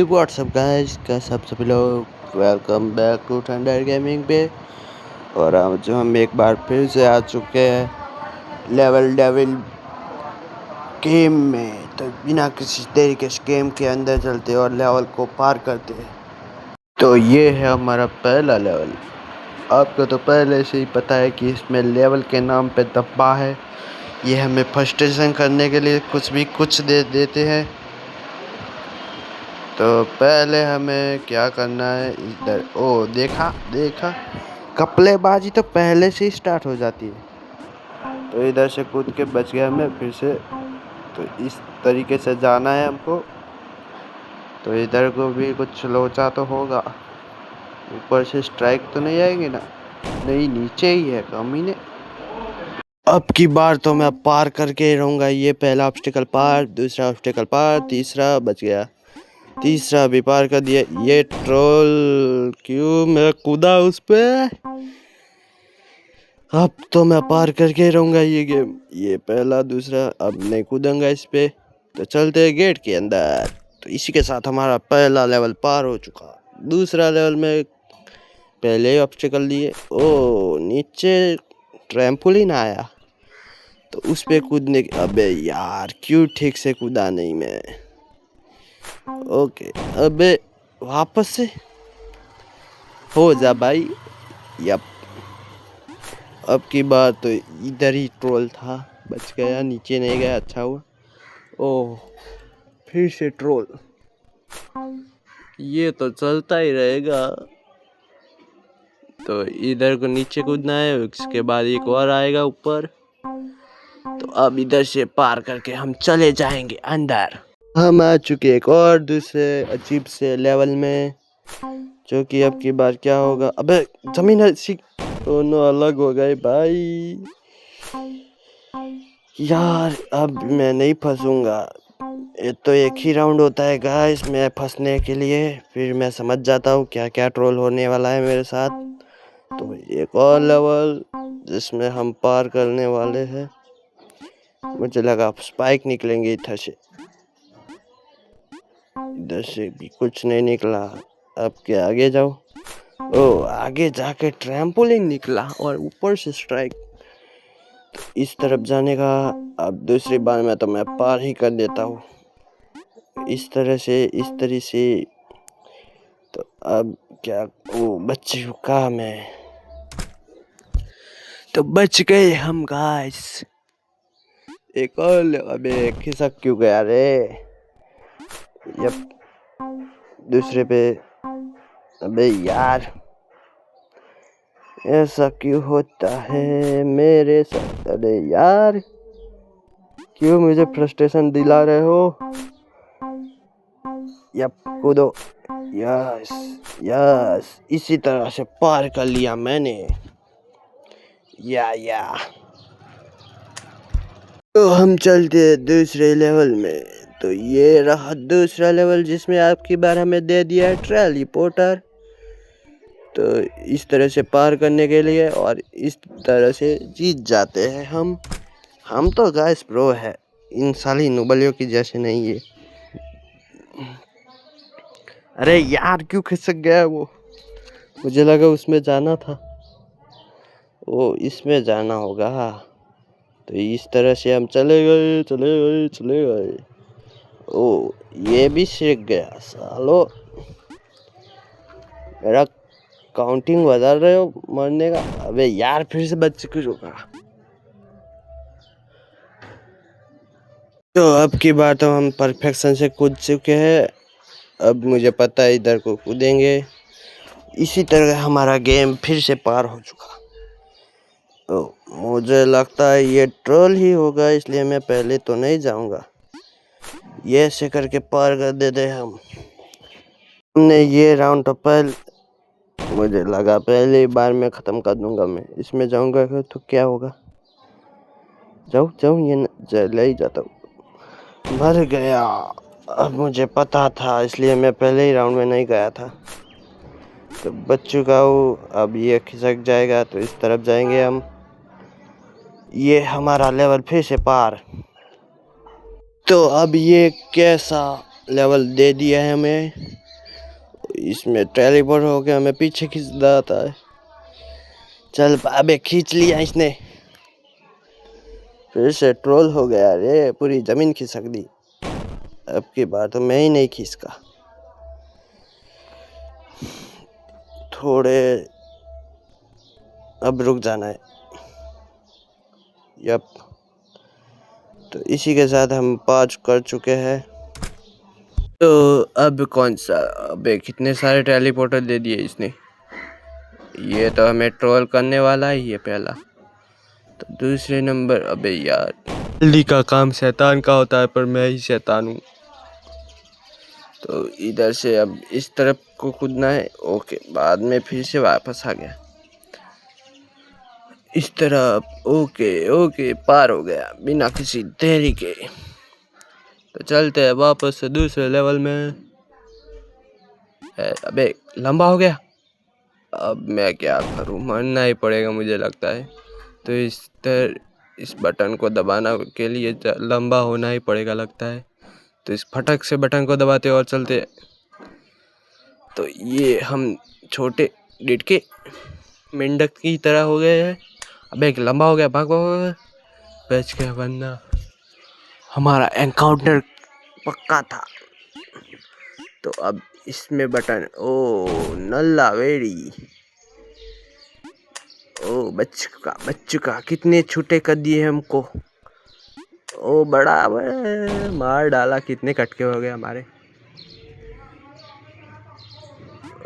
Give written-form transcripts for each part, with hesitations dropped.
WhatsApp guys, कैसे आप सभी लोग। Welcome back to Thunder Gaming पे। और आज हम एक बार फिर से आ चुके हैं लेवल डेविल गेम में। तो बिना किसी देरी के गेम के अंदर चलते और लेवल को पार करते हैं। तो ये है हमारा पहला लेवल। आपको तो पहले से ही पता है कि इसमें लेवल के नाम पे दब्बा है। ये हमें फ्रस्ट्रेशन करने के लिए कुछ दे देते हैं। तो पहले हमें क्या करना है, इधर देखा कपलेबाजी तो पहले से ही स्टार्ट हो जाती है। तो इधर से कूद के बच गया मैं फिर से। तो इस तरीके से जाना है हमको। तो इधर को भी कुछ लोचा तो होगा। ऊपर से स्ट्राइक तो नहीं आएगी ना? नहीं, नीचे ही है कमीने। अब की बार तो मैं पार करके रहूँगा। ये पहला ऑब्स्टिकल पार, दूसरा ऑब्स्टिकल पार, तीसरा बच गया, तीसरा भी पार कर दिया। ये ट्रोल क्यों मैं कूदा उस पे। अब तो मैं पार करके रहूंगा ये गेम। ये पहला, दूसरा, अब नहीं कूदूंगा इस पे। तो चलते हैं गेट के अंदर। तो इसी के साथ हमारा पहला लेवल पार हो चुका। दूसरा लेवल में पहले ही ऑब्स्टिकल दिए। ओ नीचे ट्रैम्पोलिन आया तो उस पे कूदने के, अबे यार क्यों ठीक से कूदा नहीं मैं। ओके, अबे वापस से हो जा भाई। यप, अब की बार तो इधर ही ट्रोल था, बच गया, नीचे नहीं गया, अच्छा हुआ। ओह, फिर से ट्रोल। ये तो चलता ही रहेगा। तो इधर को नीचे कूदना है, उसके बाद एक और आएगा ऊपर। तो अब इधर से पार करके हम चले जाएंगे अंदर। हम आ चुके एक और दूसरे अजीब से लेवल में, जो कि अब की बार क्या होगा। अबे जमीन दोनों अलग हो गए भाई। यार अब मैं नहीं फंसूंगा। ये तो एक ही राउंड होता है गाइस मैं फंसने के लिए। फिर मैं समझ जाता हूँ क्या क्या ट्रोल होने वाला है मेरे साथ। तो एक और लेवल जिसमें हम पार करने वाले हैं। मुझे लगा स्पाइक निकलेंगे इधर से। इधर से भी कुछ नहीं निकला। अब क्या आगे जाओ। ओ आगे जाके ट्रैम्पोलिन निकला और ऊपर से स्ट्राइक। तो इस तरफ जाने का। अब दूसरी बार में तो मैं पार ही कर देता हूँ इस तरह से। तो अब क्या, ओ बच चुका मैं। तो बच गए हम गाइस। एक और, अबे खिसक क्यों गया रे। यप, दूसरे पे। अबे यार ऐसा क्यों होता है मेरे साथ। अरे यार क्यों मुझे फ्रस्ट्रेशन दिला रहे हो। यप, कूदो। यस यस, इसी तरह से पार कर लिया मैंने। या तो हम चलते हैं दूसरे लेवल में। तो ये रहा दूसरा लेवल जिसमें आपकी बार हमें दे दिया है ट्रेलीपोर्टर। तो इस तरह से पार करने के लिए और इस तरह से जीत जाते हैं हम तो गाइस प्रो है, इन साली नुबलियों की जैसे नहीं है। अरे यार क्यों खिसक गया वो। मुझे लगा उसमें जाना था। ओ इसमें जाना होगा। तो इस तरह से हम चले गए। ओ ये भी सीख गया सालो। मेरा काउंटिंग बता रहे हो मरने का। अबे यार फिर से बच चुका। तो अब की बार तो हम परफेक्शन से कूद चुके हैं। अब मुझे पता है इधर को कूदेंगे। इसी तरह हमारा गेम फिर से पार हो चुका। तो मुझे लगता है ये ट्रोल ही होगा, इसलिए मैं पहले तो नहीं जाऊंगा। ये ऐसे करके पार कर देते हमने ये राउंड तो मुझे लगा पहले ही बार में ख़त्म कर दूंगा मैं। इसमें जाऊंगा तो क्या होगा। जाऊँ ये ले ही जाता हूँ। मर गया। अब मुझे पता था इसलिए मैं पहले ही राउंड में नहीं गया था। तो बच चुका हूँ। अब ये खिसक जाएगा तो इस तरफ जाएंगे हम। ये हमारा लेवल फिर से पार। तो अब ये कैसा लेवल दे दिया है हमें। इसमें टेलीपोर्ट होके हमें पीछे खींच जाता है। चल अबे खींच लिया इसने। फिर से ट्रोल हो गया रे, पूरी जमीन खिसक दी। अब की बार तो मैं ही नहीं खींचका। थोड़े अब रुक जाना है। यप, तो इसी के साथ हम 5 कर चुके हैं। तो अब कौन सा, अबे कितने सारे टेलीपोर्टर दे दिए इसने। ये तो हमें ट्रोल करने वाला ही है पहला। तो दूसरे नंबर, अबे यार जल्दी का काम शैतान का होता है, पर मैं ही शैतान हूँ। तो इधर से अब इस तरफ को कूदना है। ओके, बाद में फिर से वापस आ गया इस तरफ। ओके ओके, पार हो गया बिना किसी देरी के। तो चलते हैं वापस से दूसरे लेवल में। अबे लंबा हो गया। अब मैं क्या करूं, मरना ही पड़ेगा मुझे लगता है। तो इस बटन को दबाना के लिए लंबा होना ही पड़ेगा लगता है। तो इस फटक से बटन को दबाते और चलते। तो ये हम छोटे डिटके मेंढक की तरह हो गए हैं। अबे एक लंबा हो गया, भाग भाग, बच गया वरना हमारा एनकाउंटर पक्का था। तो अब इसमें बटन, ओ नल्ला वेरी, ओ बच चुका। कितने छूटे कर दिए हमको। ओ बड़ा मार डाला, कितने कटके हो गए हमारे।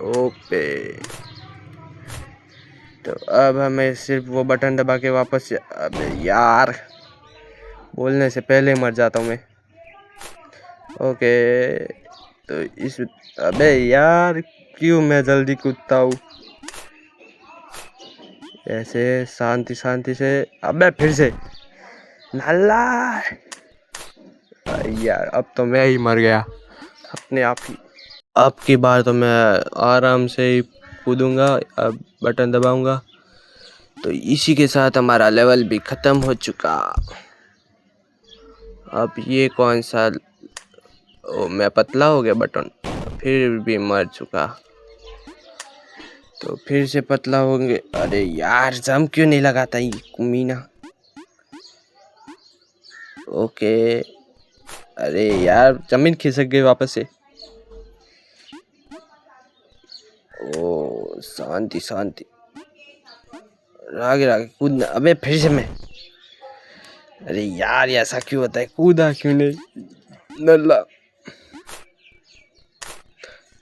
ओपे, तो अब हमें सिर्फ वो बटन दबा के वापस से, अबे यार बोलने से पहले मर जाता हूँ मैं। ओके, तो इस, अबे यार क्यों मैं जल्दी कूदता हूँ ऐसे, शांति शांति से। अबे फिर से नल्ला यार, अब तो मैं ही मर गया अपने आप ही। अब की बार तो मैं आराम से ही कूदूंगा, अब बटन दबाऊंगा। तो इसी के साथ हमारा लेवल भी ख़त्म हो चुका। अब ये कौन सा, ओ मैं पतला हो गया बटन, फिर भी मर चुका। तो फिर से पतला होंगे। अरे यार जम क्यों नहीं लगाता ये कुमीना। ओके, अरे यार जमीन खिसक गई वापस से। ओ शांति शांति, आगे आगे कूदना। अबे फिर से मैं, अरे यार ऐसा क्यों होता है, कूदा क्यों नहीं नल्ला।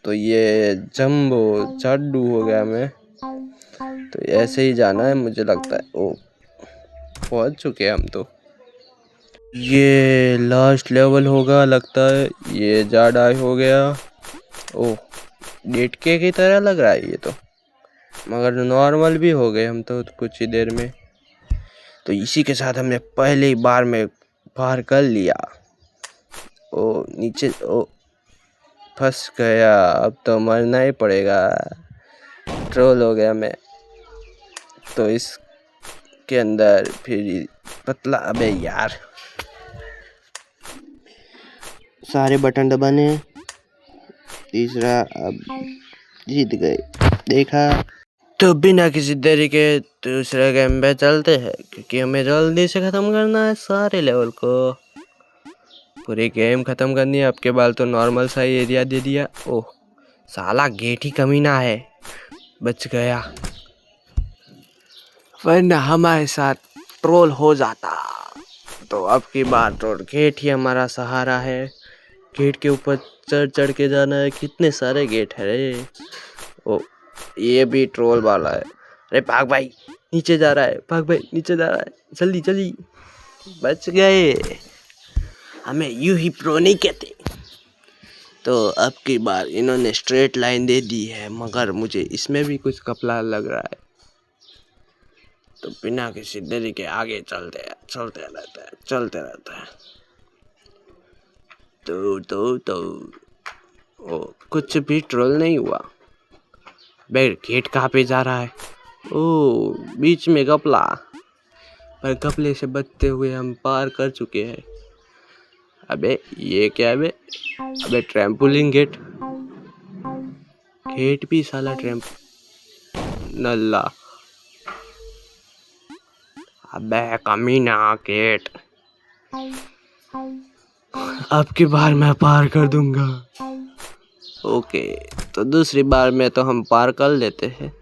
तो ये जंबो चाडू हो गया मैं। तो ऐसे ही जाना है मुझे लगता है। ओ पहुंच चुके हम। तो ये लास्ट लेवल होगा लगता है। ये जाडा हो गया। ओ डेटके की तरह लग रहा है ये तो, मगर नॉर्मल भी हो गए हम तो कुछ ही देर में। तो इसी के साथ हमने पहली बार में पार कर लिया। ओ नीचे, ओ फंस गया, अब तो मरना ही पड़ेगा। ट्रोल हो गया मैं तो इसके अंदर फिर पतला। अबे यार सारे बटन दबाने। तीसरा, अब जीत गए, देखा। तो बिना किसी देरी के दूसरे गेम पे चलते हैं, क्योंकि हमें जल्दी से ख़त्म करना है सारे लेवल को। पूरी गेम ख़त्म करनी है। आपके बाल तो नॉर्मल सा एरिया दे दिया। ओह साला गेट ही कमीना है, बच गया वरना हमारे साथ ट्रोल हो जाता। तो अब की बार तो गेट ही हमारा सहारा है। गेट के ऊपर चढ़ चढ़ के जाना है। कितने सारे गेट है रे। ओ ये भी ट्रोल वाला है। अरे भाग भाई, नीचे जा रहा है, भाग भाई नीचे जा रहा है, जल्दी जल्दी। बच गए, हमें यूं ही प्रो नहीं कहते। तो अब की बार इन्होंने स्ट्रेट लाइन दे दी है, मगर मुझे इसमें भी कुछ कपला लग रहा है। तो बिना किसी देरी के आगे चलते रहता है। तो ओ कुछ भी ट्रोल नहीं हुआ। बैठ, गेट कहाँ पे जा रहा है। ओ बीच में कपला, पर कपले से बचते हुए हम पार कर चुके हैं। अबे ये क्या है बे? अबे ट्रैम्पोलिन गेट, गेट भी साला ट्रैम्प नल्ला। अबे कमीना गेट, अब की बार मैं पार कर दूंगा। ओके, तो दूसरी बार में तो हम पार कर लेते हैं।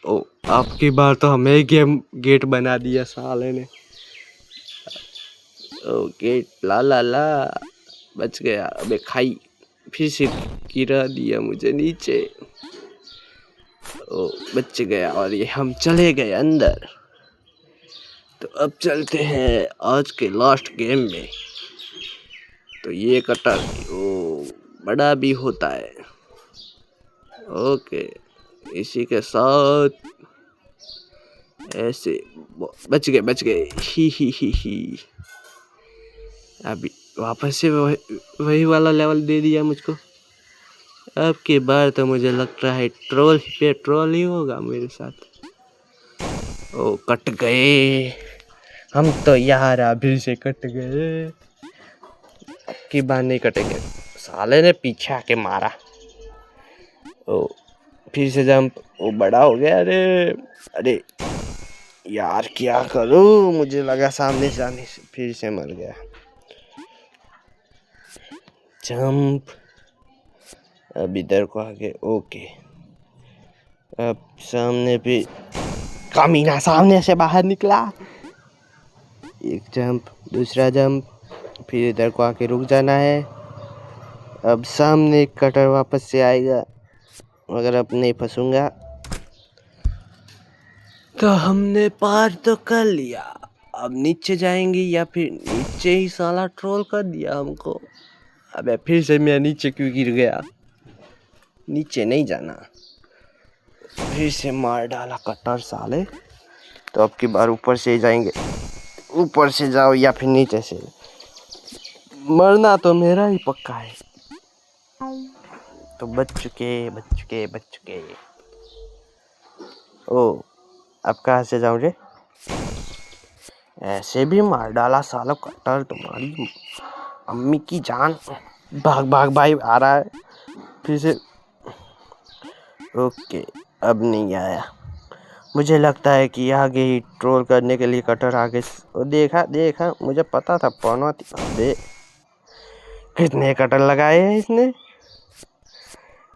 ओ, अब की बार तो हमें गेम गेट बना दिया साले ने। ओ गेट ला ला ला, बच गया। अबे खाई, फिर से गिरा दिया मुझे नीचे। ओ बच गया और ये हम चले गए अंदर। तो अब चलते हैं आज के लास्ट गेम में। तो ये कटर ओ बड़ा भी होता है। ओके, इसी के साथ ऐसे बच गए ही। अभी वापस से वही वाला लेवल दे दिया मुझको। अब की बार तो मुझे लगता है ट्रोल ही होगा मेरे साथ। ओ कट गए हम तो यार, अभी से कट गए। अब की बार नहीं कटेंगे, साले ने पीछे आके मारा। ओ फिर से जंप, वो बड़ा हो गया। अरे यार क्या करूं, मुझे लगा सामने से आने से, फिर से मर गया। जंप, अब इधर को आगे। ओके, अब सामने भी कमीना सामने से बाहर निकला। एक जंप, दूसरा जंप, फिर इधर को आके रुक जाना है। अब सामने कटर वापस से आएगा, अगर अब नहीं फंसूंगा तो हमने पार तो कर लिया। अब नीचे जाएंगे या फिर नीचे ही साला ट्रोल कर दिया हमको। अबे फिर से मैं नीचे क्यों गिर गया? नीचे नहीं जाना, फिर से मार डाला कटर साले। तो अब की बार ऊपर से ही जाएंगे। ऊपर से जाओ या फिर नीचे से, मरना तो मेरा ही पक्का है। तो बच चुके। ओ अब कहाँ से जाऊं रे? ऐसे भी मार डाला साला कटर, तुम्हारी अम्मी की जान। भाग भाई, आ रहा है फिर से। ओके, अब नहीं आया। मुझे लगता है कि आगे ही ट्रोल करने के लिए कटर आगे। देखा मुझे पता था पनौती। अबे कितने कटर लगाए हैं इसने।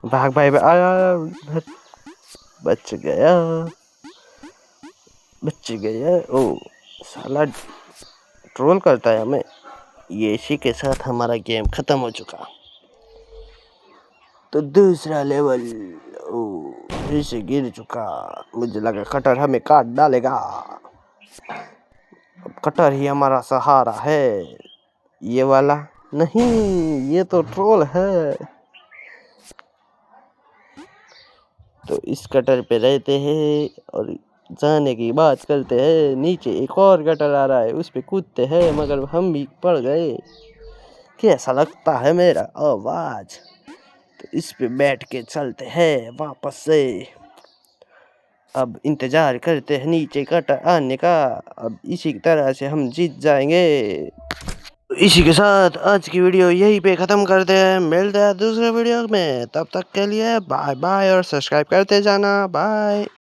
भाग भाई आया, बच गया। ओ साला ट्रोल करता है हमें। ये इसी के साथ हमारा गेम खत्म हो चुका। तो दूसरा लेवल, ओ फिर से गिर चुका। मुझे लगा कटर हमें काट डालेगा। अब कटर ही हमारा सहारा है। ये वाला नहीं, ये तो ट्रोल है। तो इस कटर पे रहते हैं और जाने की बात करते हैं। नीचे एक और कटर आ रहा है, उस पे कूदते हैं, मगर हम भी पड़ गए। कैसा लगता है मेरा आवाज? तो इस पे बैठ के चलते हैं वापस से। अब इंतजार करते हैं नीचे कटर आने का। अब इसी तरह से हम जीत जाएंगे। इसी के साथ आज की वीडियो यहीं पे ख़त्म करते हैं। मिलते हैं दूसरे वीडियो में, तब तक के लिए बाय बाय और सब्सक्राइब करते जाना। बाय।